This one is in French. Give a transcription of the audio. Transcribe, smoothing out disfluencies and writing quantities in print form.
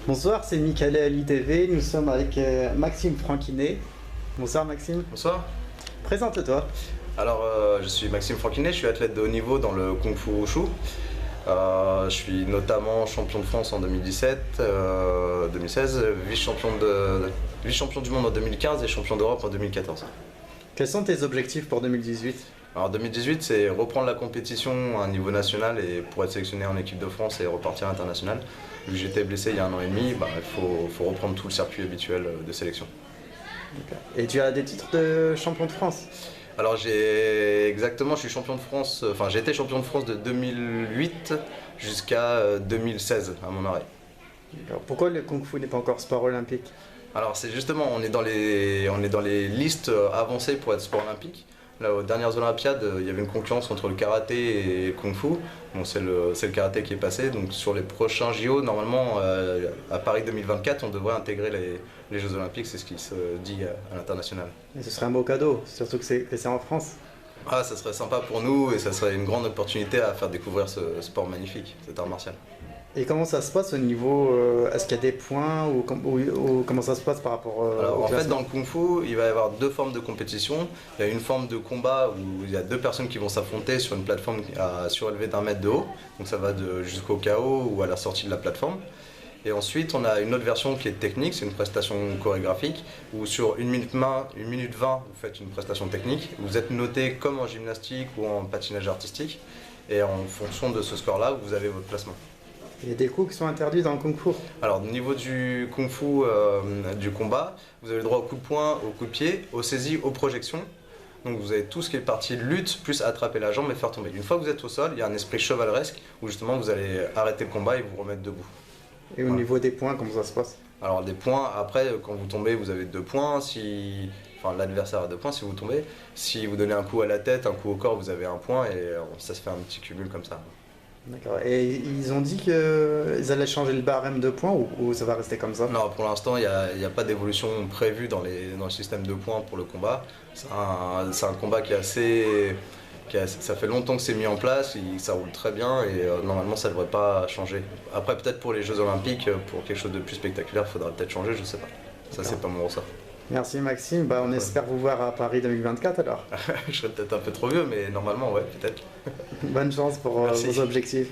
Bonsoir, c'est Michael à l'ITV. Nous sommes avec Maxime Franquinet. Bonsoir Maxime. Bonsoir. Présente-toi. Alors, je suis Maxime Franquinet, je suis athlète de haut niveau dans le Kung Fu Wushu. Je suis notamment champion de France en 2017, 2016, vice-champion du monde en 2015 et champion d'Europe en 2014. Quels sont tes objectifs pour 2018? Alors 2018, c'est reprendre la compétition à un niveau national et pour être sélectionné en équipe de France et repartir à l'international. Vu que j'étais blessé il y a 1 an et demi, il faut reprendre tout le circuit habituel de sélection. Et tu as des titres de champion de France? Alors je suis champion de France, j'ai été champion de France de 2008 jusqu'à 2016 à mon arrêt. Pourquoi le Kung Fu n'est pas encore sport olympique? Alors c'est justement, on est dans les listes avancées pour être sport olympique. Là, aux dernières Olympiades, il y avait une concurrence entre le karaté et le Kung Fu. Bon, c'est le karaté qui est passé. Donc sur les prochains JO, normalement, à Paris 2024, on devrait intégrer les Jeux Olympiques. C'est ce qui se dit à l'international. Et ce serait un beau cadeau, surtout que c'est en France. Ah, ça serait sympa pour nous et ça serait une grande opportunité à faire découvrir ce sport magnifique, cet art martial. Et comment ça se passe au niveau, est-ce qu'il y a des points ou comment ça se passe par rapport Alors, au en fait, classement? dans le Kung Fu, il va y avoir deux formes de compétition. Il y a une forme de combat où il y a deux personnes qui vont s'affronter sur une plateforme à surélevé d'1 mètre de haut. Donc ça va jusqu'au KO ou à la sortie de la plateforme. Et ensuite, on a une autre version qui est technique, c'est une prestation chorégraphique, où sur 1 minute 20, vous faites une prestation technique. Vous êtes noté comme en gymnastique ou en patinage artistique. Et en fonction de ce score-là, vous avez votre classement. Il y a des coups qui sont interdits dans le Kung Fu. Alors, au niveau du Kung Fu, du combat, vous avez le droit au coup de poing, au coup de pied, aux saisies, aux projections. Donc vous avez tout ce qui est partie lutte, plus attraper la jambe et faire tomber. Une fois que vous êtes au sol, il y a un esprit chevaleresque où justement vous allez arrêter le combat et vous remettre debout. Et au niveau des points, comment ça se passe? Alors des points, après quand vous tombez, vous avez 2 points. L'adversaire a 2 points si vous tombez. Si vous donnez un coup à la tête, un coup au corps, vous avez 1 point et ça se fait un petit cumul comme ça. D'accord. Et ils ont dit qu'ils allaient changer le barème de points ou ça va rester comme ça? Non, pour l'instant, il n'y a pas d'évolution prévue dans le système de points pour le combat. C'est un combat ça fait longtemps que c'est mis en place, ça roule très bien et normalement ça ne devrait pas changer. Après, peut-être pour les Jeux Olympiques, pour quelque chose de plus spectaculaire, il faudra peut-être changer, je sais pas. Ça, c'est pas mon ressort. Merci Maxime, on espère vous voir à Paris 2024 alors. Je serais peut-être un peu trop vieux, mais normalement, ouais, peut-être. Bonne chance pour Merci. vos objectifs.